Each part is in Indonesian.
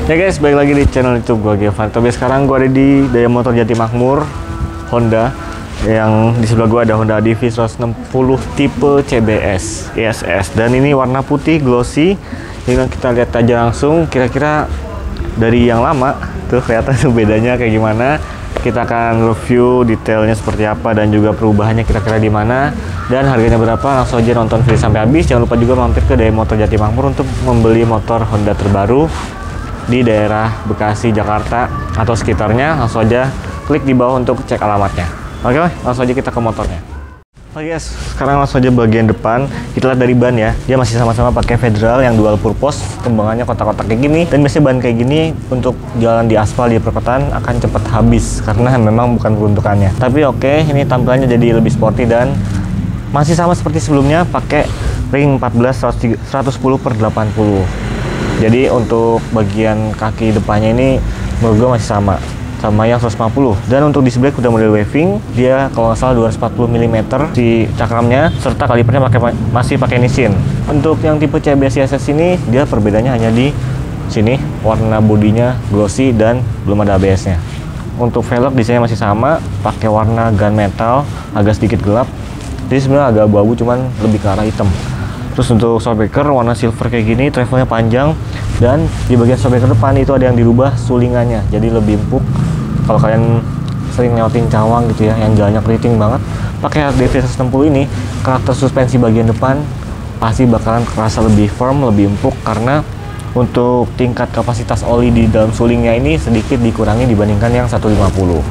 Ya guys, balik lagi di channel YouTube gue Giovan. Tapi sekarang gue ada di Daya Motor Jatimakmur Honda. Yang di sebelah gue ada Honda Divi 160 tipe CBS ISS. Dan ini warna putih glossy. Jadi kita lihat aja langsung kira-kira dari yang lama tuh kelihatan tuh bedanya kayak gimana. Kita akan review detailnya seperti apa dan juga perubahannya kira-kira di mana dan harganya berapa. Langsung aja nonton video sampai habis. Jangan lupa juga mampir ke Daya Motor Jatimakmur untuk membeli motor Honda terbaru di daerah Bekasi, Jakarta atau sekitarnya. Langsung aja klik di bawah untuk cek alamatnya. Oke, langsung aja kita ke motornya. Oke guys, sekarang langsung aja bagian depan. Kita lihat dari ban ya, dia masih sama-sama pakai Federal yang dual purpose, kembangannya kotak-kotak kayak gini. Dan biasanya ban kayak gini untuk jalan di aspal di perkotaan akan cepat habis karena memang bukan peruntukannya. Tapi oke, ini tampilannya jadi lebih sporty dan masih sama seperti sebelumnya, pakai ring 14 110/80. Jadi untuk bagian kaki depannya ini menurut gue masih sama yang 150. Dan untuk disc brake udah model waving, dia kalau nggak salah 240 mm di cakramnya, serta kalipernya masih pakai Nissin. Untuk yang tipe CBS ISS ini, dia perbedaannya hanya di sini, warna bodinya glossy dan belum ada ABS-nya. Untuk velg desainnya masih sama, pakai warna gunmetal, agak sedikit gelap. Jadi sebenarnya agak abu-abu, cuman lebih ke arah hitam. Terus untuk shockbreaker warna silver kayak gini, travelnya panjang, dan di bagian shockbreaker depan itu ada yang dirubah sulingannya, jadi lebih empuk. Kalau kalian sering lewatin Cawang gitu ya, yang jalannya keriting banget, pakai Divi 160 ini, karakter suspensi bagian depan pasti bakalan kerasa lebih firm, lebih empuk, karena untuk tingkat kapasitas oli di dalam sulingnya ini sedikit dikurangi dibandingkan yang 150.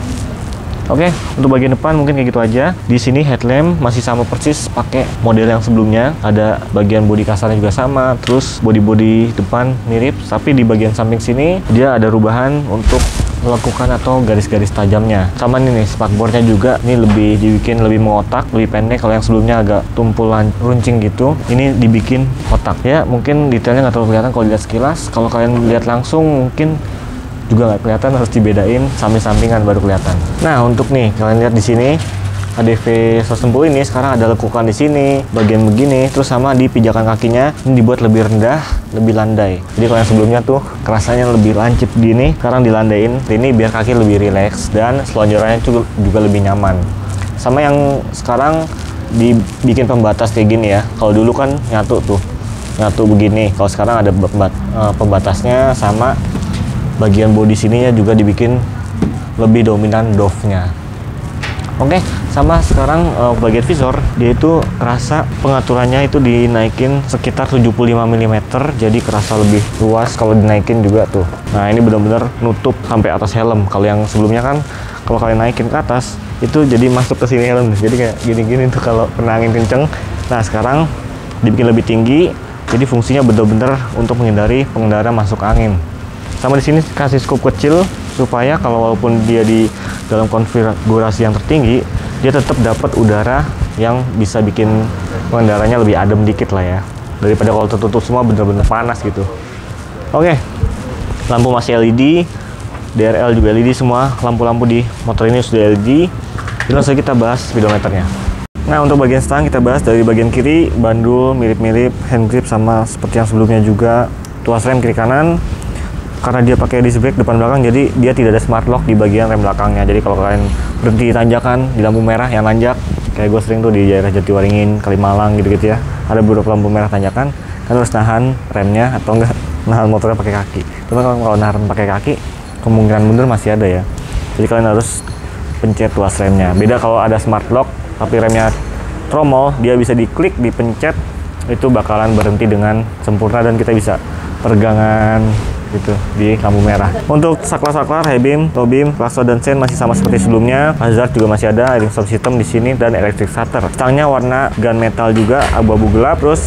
Oke, untuk bagian depan mungkin kayak gitu aja. Di sini headlamp masih sama persis pakai model yang sebelumnya. Ada bagian bodi kasarnya juga sama, terus bodi-bodi depan mirip, tapi di bagian samping sini dia ada rubahan untuk lekukan atau garis-garis tajamnya. Sama nih spakbornya juga, ini lebih dibikin lebih mengotak, lebih pendek. Kalau yang sebelumnya agak tumpulan runcing gitu, ini dibikin kotak. Ya, mungkin detailnya nggak terlalu kelihatan kalau dilihat sekilas. Kalau kalian lihat langsung mungkin juga nggak kelihatan, harus dibedain samping-sampingan baru kelihatan. Nah, untuk nih kalian lihat di sini Divi 160 ini sekarang ada lekukan di sini, bagian begini, terus sama di pijakan kakinya ini dibuat lebih rendah, lebih landai. Jadi kalau yang sebelumnya tuh kerasanya lebih lancip gini, sekarang dilandain ini biar kaki lebih rileks dan selonjorannya juga lebih nyaman. Sama yang sekarang dibikin pembatas kayak gini ya. Kalau dulu kan nyatu begini. Kalau sekarang ada pembatasnya, sama bagian bodi sininya juga dibikin lebih dominan dove-nya. Oke, sama sekarang bagian visor dia itu kerasa pengaturannya itu dinaikin sekitar 75 mm, jadi kerasa lebih luas kalau dinaikin juga tuh. Nah, ini benar-benar nutup sampai atas helm. Kalau yang sebelumnya kan kalau kalian naikin ke atas itu jadi masuk ke sini helm, jadi kayak gini-gini tuh kalau kena angin kenceng. Nah, sekarang dibikin lebih tinggi, jadi fungsinya benar-benar untuk menghindari pengendara masuk angin. Sama di sini kasih scoop kecil supaya kalau walaupun dia di dalam konfigurasi yang tertinggi, dia tetap dapat udara yang bisa bikin pengendaranya lebih adem dikit lah ya, daripada kalau tertutup semua bener-bener panas gitu. Oke, lampu masih LED, DRL juga LED, semua lampu-lampu di motor ini sudah LED. Jadi langsung kita bahas speedometernya. Nah, untuk bagian stang kita bahas dari bagian kiri, bandul mirip-mirip, hand grip sama seperti yang sebelumnya juga, tuas rem kiri kanan. Karena dia pakai disc brake depan belakang, jadi dia tidak ada smart lock di bagian rem belakangnya. Jadi kalau kalian berhenti tanjakan di lampu merah yang nanjak, kayak gue sering tuh di daerah Jatiwaringin, Kalimalang gitu-gitu ya, ada beberapa lampu merah tanjakan, kan harus nahan remnya atau enggak nahan motornya pakai kaki. Tapi kalau nahan pakai kaki, kemungkinan mundur masih ada ya. Jadi kalian harus pencet tuas remnya. Beda kalau ada smart lock tapi remnya tromol, dia bisa diklik, dipencet, itu bakalan berhenti dengan sempurna dan kita bisa pegangan gitu di lampu merah. Untuk saklar-saklar, high beam, low beam, klakson dan sen masih sama seperti sebelumnya. Hazard juga masih ada, airing stop system di sini dan electric starter. Stangnya warna gunmetal juga, abu-abu gelap. Terus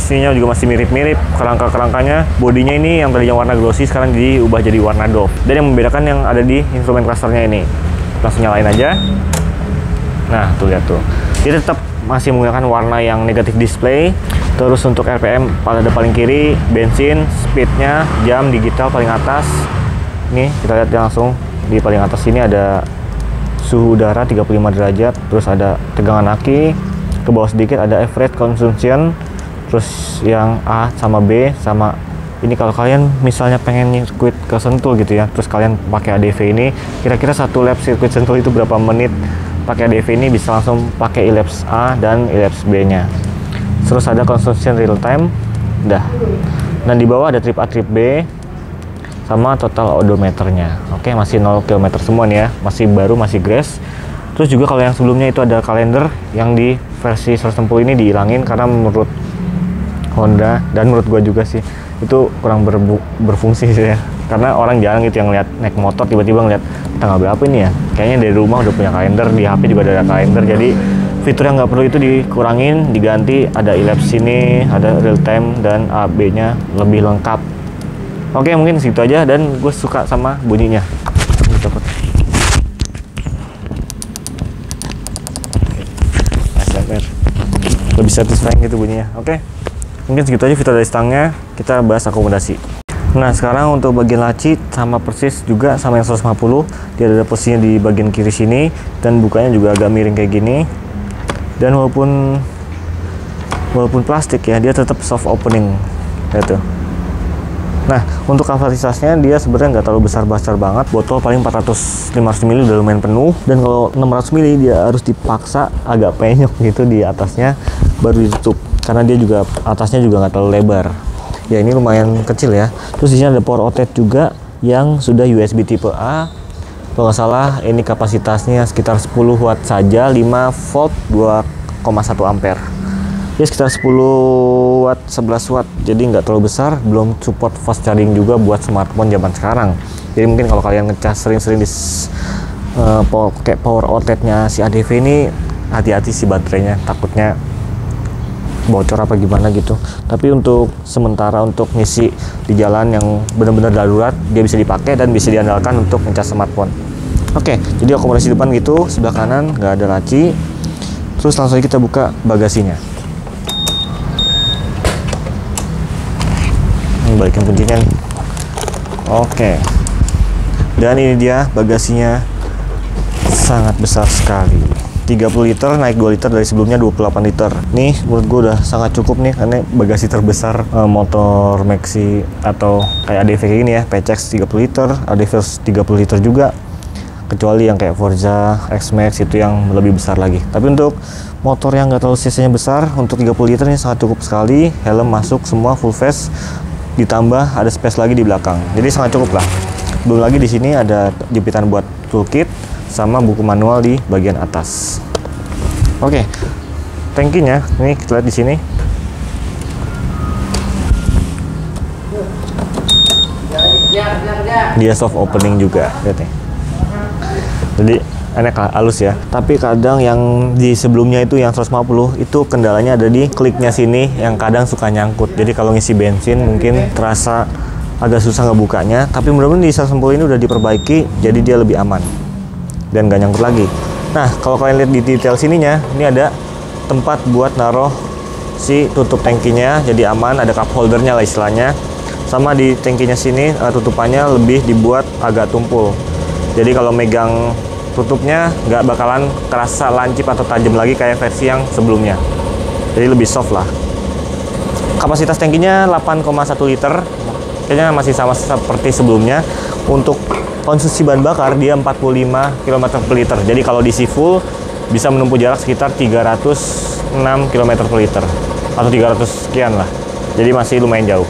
sininya juga masih mirip-mirip. Kerangka-kerangkanya, bodinya ini yang tadinya warna glossy sekarang diubah jadi warna dove. Dan yang membedakan yang ada di instrumen clusternya ini. Langsung nyalain aja. Nah, tuh lihat tuh. Dia tetap masih menggunakan warna yang negatif display. Terus untuk RPM pada paling kiri, bensin, speednya, jam digital paling atas. Nih kita lihat langsung di paling atas sini ada suhu udara 35 derajat, terus ada tegangan aki, ke bawah sedikit ada average consumption, terus yang A sama B sama Ini kalau kalian misalnya pengen sirkuit ke Sentul gitu ya, terus kalian pakai ADV ini, kira-kira satu lap sirkuit Sentul itu berapa menit? Pakai ADV ini bisa langsung pakai elaps A dan elaps B-nya. Terus ada consumption real time, udah. Dan di bawah ada trip A, trip B, sama total odometernya. Oke, masih 0 km semua nih ya, masih baru, masih grass. Terus juga kalau yang sebelumnya itu ada kalender, yang di versi 160 ini dihilangin karena menurut Honda dan menurut gua juga sih itu kurang berfungsi sih ya, karena orang jarang gitu yang lihat naik motor tiba-tiba ngeliat tanggal berapa ini ya, kayaknya dari rumah udah punya kalender, di HP juga ada kalender. Jadi fitur yang nggak perlu itu dikurangin, diganti ada elaps sini, ada real time, dan AB nya lebih lengkap. Oke, mungkin segitu aja, dan gue suka sama bunyinya. Lebih satisfying gitu bunyinya. Oke, mungkin segitu aja fitur dari stangnya. Kita bahas akomodasi. Nah, sekarang untuk bagian laci sama persis juga sama yang 150. Dia ada posisinya di bagian kiri sini, dan bukanya juga agak miring kayak gini. Dan walaupun plastik ya, dia tetap soft opening gitu. Nah, untuk kapasitasnya dia sebenarnya nggak terlalu besar banget. Botol paling 400-500 ml udah lumayan penuh. Dan kalau 600 ml dia harus dipaksa agak penyok gitu di atasnya baru ditutup, karena dia juga atasnya juga nggak terlalu lebar. Ya, ini lumayan kecil ya. Terus di sini ada power outlet juga yang sudah USB tipe A. Kalau nggak salah ini kapasitasnya sekitar 10 watt saja, 5 volt 2,1 ampere. Ya sekitar 10 watt, 11 watt. Jadi nggak terlalu besar, belum support fast charging juga buat smartphone zaman sekarang. Jadi mungkin kalau kalian ngecas sering-sering di kayak power outletnya si ADV ini, hati-hati sih baterainya, takutnya bocor apa gimana gitu. Tapi untuk sementara untuk ngisi di jalan yang benar-benar darurat, dia bisa dipakai dan bisa diandalkan untuk ngecas smartphone. Oke, jadi akomodasi depan gitu, sebelah kanan nggak ada laci. Terus langsung aja kita buka bagasinya. Balikin kuncinya nih. Oke, dan ini dia bagasinya, sangat besar sekali. 30 liter, naik 2 liter dari sebelumnya 28 liter. Nih menurut gue udah sangat cukup nih, karena bagasi terbesar motor Maxi atau kayak ADV kayak gini ya. PCX 30 liter, ADV 30 liter juga, kecuali yang kayak Forza X-Max itu yang lebih besar lagi. Tapi untuk motor yang nggak terlalu cc-nya besar, untuk 30 liter ini sangat cukup sekali. Helm masuk semua full face, ditambah ada space lagi di belakang, jadi sangat cukup lah. Belum lagi di sini ada jepitan buat toolkit sama buku manual di bagian atas. Oke, tangkinya ini kita lihat di sini. Dia soft opening juga, lihat nih. Jadi enak, halus ya. Tapi kadang yang di sebelumnya itu yang 150 itu kendalanya ada di kliknya sini yang kadang suka nyangkut. Jadi kalau ngisi bensin mungkin terasa agak susah ngebukanya. Tapi mudah-mudahan di 160 ini udah diperbaiki, jadi dia lebih aman dan gak nyangkut lagi. Nah, kalau kalian lihat di detail sininya, ini ada tempat buat naruh si tutup tangkinya, jadi aman. Ada cup holdernya lah istilahnya. Sama di tangkinya sini tutupannya lebih dibuat agak tumpul. Jadi kalau megang tutupnya nggak bakalan kerasa lancip atau tajam lagi kayak versi yang sebelumnya. Jadi lebih soft lah. Kapasitas tangkinya 8,1 liter. Kayaknya masih sama seperti sebelumnya. Untuk konsumsi bahan bakar dia 45 km per liter. Jadi kalau diisi full bisa menempuh jarak sekitar 306 km per liter atau 300 sekian lah. Jadi masih lumayan jauh.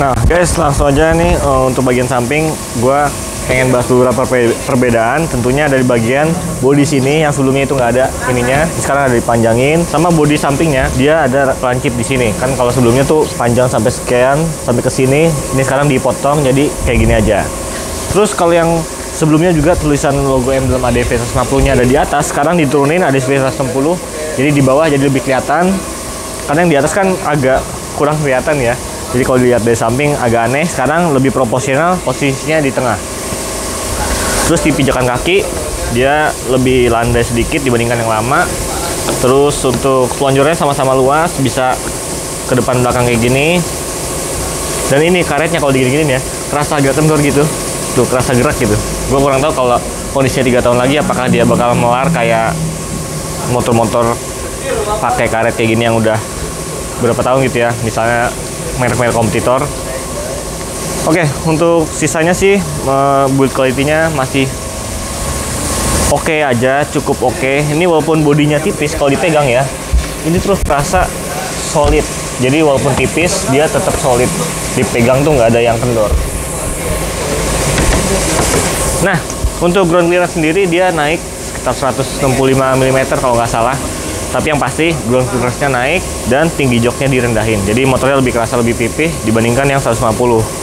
Nah guys, langsung aja nih untuk bagian samping gua pengen bahas beberapa perbedaan. Tentunya dari bagian bodi sini yang sebelumnya itu nggak ada ininya, sekarang ada dipanjangin. Sama bodi sampingnya dia ada lancip di sini. Kan kalau sebelumnya tuh panjang sampai sekian sampai ke sini, ini sekarang dipotong jadi kayak gini aja. Terus kalau yang sebelumnya juga tulisan logo emblem ADV 150-nya ada di atas, sekarang diturunin ADV 160. Jadi di bawah jadi lebih kelihatan. Karena yang di atas kan agak kurang kelihatan ya. Jadi kalau dilihat dari samping agak aneh. Sekarang lebih proporsional, posisinya di tengah. Terus di pijakan kaki dia lebih landai sedikit dibandingkan yang lama. Terus untuk pelonjornya sama-sama luas, bisa ke depan belakang kayak gini. Dan ini karetnya kalau digini-gini ya, kerasa agak kendor gitu. Tuh kerasa gerak gitu. Gue kurang tahu kalau kondisinya 3 tahun lagi apakah dia bakal melar kayak motor-motor pakai karet kayak gini yang udah berapa tahun gitu ya. Misalnya merek-merek kompetitor. Oke, untuk sisanya sih build quality-nya masih oke aja, cukup oke. Ini walaupun bodinya tipis, kalau dipegang ya, ini terus terasa solid. Jadi walaupun tipis, dia tetap solid. Dipegang tuh nggak ada yang kendor. Nah, untuk ground clearance sendiri dia naik sekitar 165 mm kalau nggak salah. Tapi yang pasti ground clearance-nya naik dan tinggi joknya direndahin. Jadi motornya lebih kerasa, lebih pipih dibandingkan yang 150.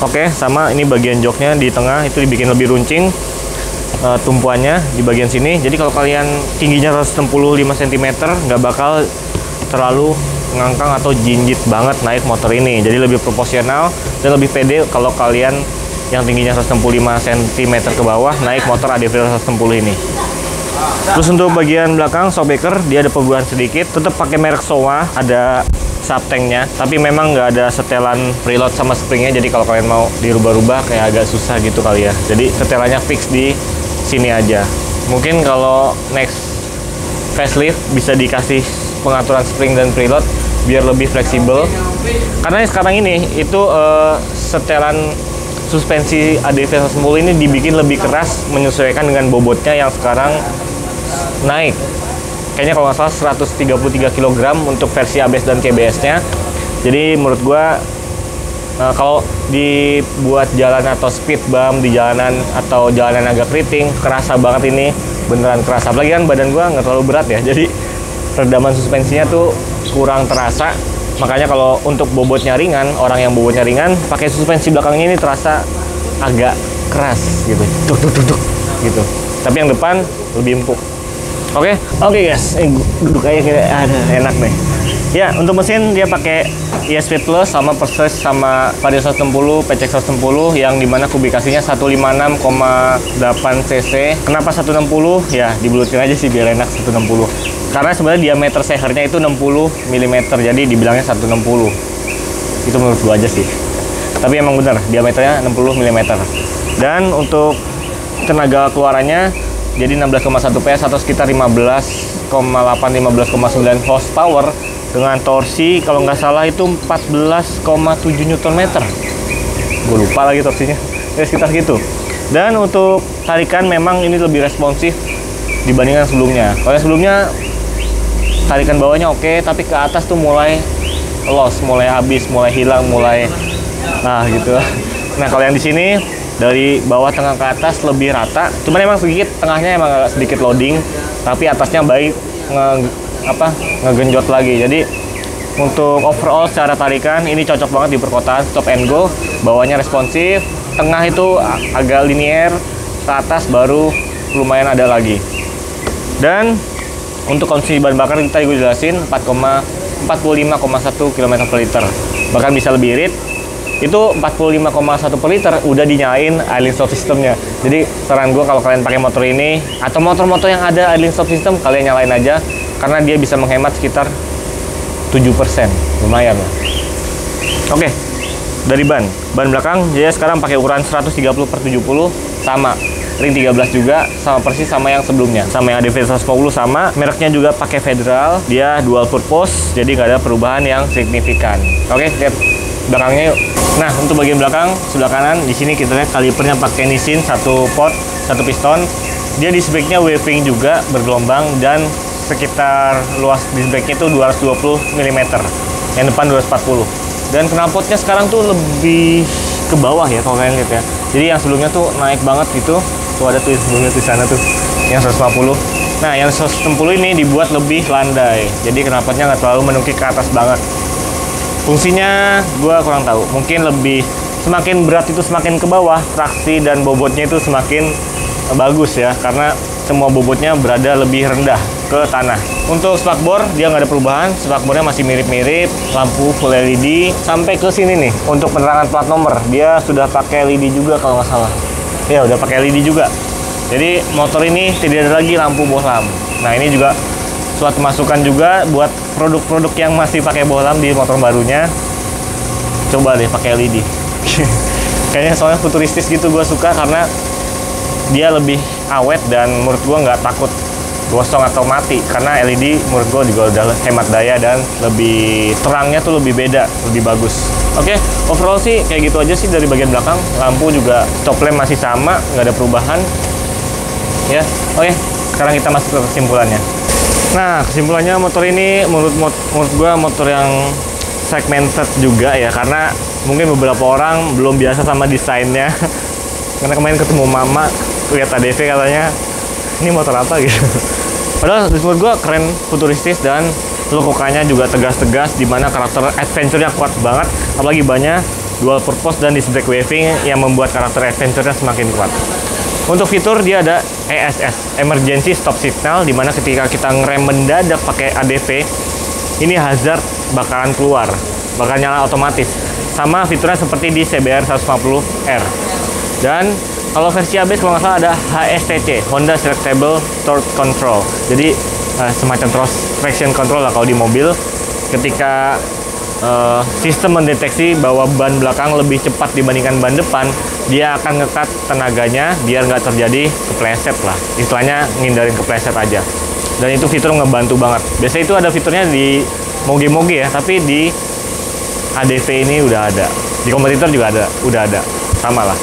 Oke, sama ini bagian joknya di tengah itu dibikin lebih runcing tumpuannya di bagian sini. Jadi kalau kalian tingginya 165 cm nggak bakal terlalu ngangkang atau jinjit banget naik motor ini. Jadi lebih proporsional dan lebih pede kalau kalian yang tingginya 165 cm ke bawah naik motor ADV 160 ini. Terus untuk bagian belakang shockbreaker dia ada perubahan sedikit, tetap pakai merek Showa, ada subtanknya, tapi memang nggak ada setelan preload sama springnya. Jadi kalau kalian mau dirubah-rubah kayak agak susah gitu kali ya. Jadi setelannya fix di sini aja. Mungkin kalau next facelift bisa dikasih pengaturan spring dan preload biar lebih fleksibel. Karena sekarang ini itu setelan suspensi ADV 110 ini dibikin lebih keras menyesuaikan dengan bobotnya yang sekarang naik. Kayaknya kalau nggak salah 133 kg untuk versi ABS dan KBS-nya. Jadi menurut gua kalau dibuat jalan atau speed bump di jalanan atau jalanan agak keriting, kerasa banget ini, beneran kerasa. Apalagi kan badan gua nggak terlalu berat ya, jadi redaman suspensinya tuh kurang terasa. Makanya kalau untuk bobotnya ringan, orang yang bobotnya ringan, pakai suspensi belakangnya ini terasa agak keras gitu, duk gitu. Tapi yang depan lebih empuk. Oke guys, duduk aja kayak ada enak deh. Ya, untuk mesin dia pakai ESP Plus sama Persis sama Vario 160, PCX 160 yang dimana kubikasinya 156,8 cc. Kenapa 160? Ya, dibulutin aja sih biar enak 160. Karena sebenarnya diameter sehernya itu 60 mm, jadi dibilangnya 160. Itu menurut gua aja sih. Tapi emang bener, diameternya 60 mm. Dan untuk tenaga keluarannya jadi 16,1 PS atau sekitar 15,8-15,9 horsepower dengan torsi kalau nggak salah itu 14,7 Nm. Gue lupa lagi torsinya. Ya sekitar gitu. Dan untuk tarikan memang ini lebih responsif dibandingkan sebelumnya. Kalau yang sebelumnya tarikan bawahnya oke, tapi ke atas tuh mulai loss, mulai habis, mulai hilang, mulai gitu. Nah, kalau yang di sini dari bawah tengah ke atas lebih rata, cuman emang sedikit tengahnya emang agak sedikit loading, tapi atasnya baik ngegenjot lagi. Jadi untuk overall secara tarikan ini cocok banget di perkotaan, stop and go. Bawahnya responsif, tengah itu agak linear, ke atas baru lumayan ada lagi. Dan untuk konsumsi bahan bakar tadi gue jelasin 45,1 km/liter, bahkan bisa lebih irit. Itu 45,1 per liter udah dinyalain idling stop systemnya. Jadi saran gue kalau kalian pakai motor ini atau motor-motor yang ada idling stop system, kalian nyalain aja karena dia bisa menghemat sekitar 7%, lumayan lah. Oke, dari ban belakang dia sekarang pakai ukuran 130/70 sama ring 13 juga, sama persis sama yang sebelumnya, sama yang ADV 110 sama. Mereknya juga pakai Federal, dia dual purpose, jadi nggak ada perubahan yang signifikan. Oke, lihat belakangnya yuk. Nah, untuk bagian belakang sebelah kanan di sini kita lihat kalipernya pakai Nissin 1 port 1 piston. Dia disc brake-nya waving juga bergelombang dan sekitar luas disc brake-nya itu 220 mm. Yang depan 240. Dan knalpotnya sekarang tuh lebih ke bawah ya kalau kalian lihat ya. Jadi yang sebelumnya tuh naik banget gitu. Tuh ada tuh sebelumnya di sana tuh yang 150. Nah, yang 160 ini dibuat lebih landai. Jadi knalpotnya nggak terlalu menukik ke atas banget. Fungsinya gue kurang tahu, mungkin lebih semakin berat itu semakin ke bawah, traksi dan bobotnya itu semakin bagus ya, karena semua bobotnya berada lebih rendah ke tanah. Untuk spakbor dia nggak ada perubahan, spakbornya masih mirip-mirip, lampu full LED sampai ke sini nih. Untuk penerangan plat nomor dia sudah pakai LED juga kalau nggak salah. Ya udah pakai LED juga. Jadi motor ini tidak ada lagi lampu bohlam. Nah, ini juga suatu masukan juga buat produk-produk yang masih pakai bohlam di motor barunya. Coba deh pakai LED. Kayaknya soalnya futuristis gitu, gue suka karena dia lebih awet dan menurut gue nggak takut gosong atau mati, karena LED menurut gue juga udah hemat daya dan lebih terangnya tuh lebih beda, lebih bagus. Oke, overall sih kayak gitu aja sih dari bagian belakang. Lampu juga top lamp masih sama, nggak ada perubahan. Ya, oke. Sekarang kita masuk ke kesimpulannya. Nah, kesimpulannya motor ini menurut gua motor yang segmented juga ya, karena mungkin beberapa orang belum biasa sama desainnya. Karena kemarin ketemu mama, lihat ADV katanya, ini motor apa gitu. Padahal menurut gua keren, futuristis, dan look mukanya juga tegas-tegas, dimana karakter adventure-nya kuat banget, apalagi banyak dual purpose dan disc brake waving yang membuat karakter adventure-nya semakin kuat. Untuk fitur dia ada ESS, Emergency Stop Signal, dimana ketika kita ngerem mendadak pakai ADV, ini hazard bakalan keluar, bakal nyala otomatis. Sama fiturnya seperti di CBR 150R. Dan kalau versi ABS kalau nggak salah ada HSTC, Honda Selectable Torque Control. Jadi semacam traction control lah kalau di mobil. Ketika sistem mendeteksi bahwa ban belakang lebih cepat dibandingkan ban depan, dia akan ngekat tenaganya biar nggak terjadi kepleset lah. Istilahnya ngindarin kepleset aja. Dan itu fitur ngebantu banget. Biasanya itu ada fiturnya di moge-moge ya, tapi di ADV ini udah ada. Di kompetitor juga ada, udah ada. Sama lah.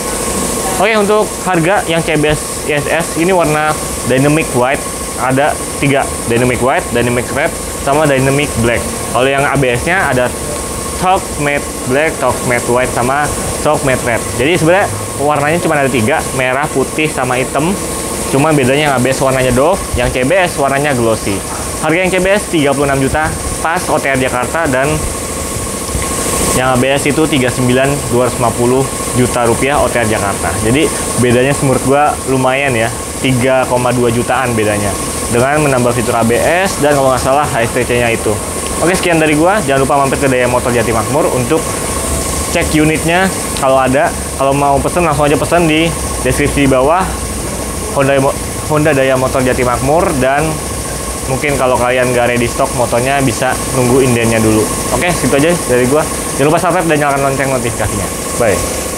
Oke, untuk harga yang CBS ESS ini warna Dynamic White, ada 3, Dynamic White, Dynamic Red, sama Dynamic Black. Kalau yang ABS-nya ada Talk Matte Black, Talk Matte White, sama Talk Matte Red. Jadi sebenarnya warnanya cuma ada 3, merah, putih, sama hitam. Cuma bedanya yang ABS warnanya Dove, yang CBS warnanya glossy. Harga yang CBS 36 juta pas OTR Jakarta, dan yang ABS itu 39.250 juta rupiah OTR Jakarta. Jadi bedanya menurut gua lumayan ya, 3,2 jutaan bedanya. Dengan menambah fitur ABS dan kalau nggak salah HSTC-nya itu. Oke, sekian dari gua. Jangan lupa mampir ke Daya Motor Jati Makmur untuk cek unitnya kalau ada. Kalau mau pesen langsung aja pesen di deskripsi di bawah. Honda Daya Motor Jati Makmur, dan mungkin kalau kalian nggak ready stock motornya bisa nunggu indennya dulu. Oke, segitu aja dari gua. Jangan lupa subscribe dan nyalakan lonceng notifikasinya. Bye.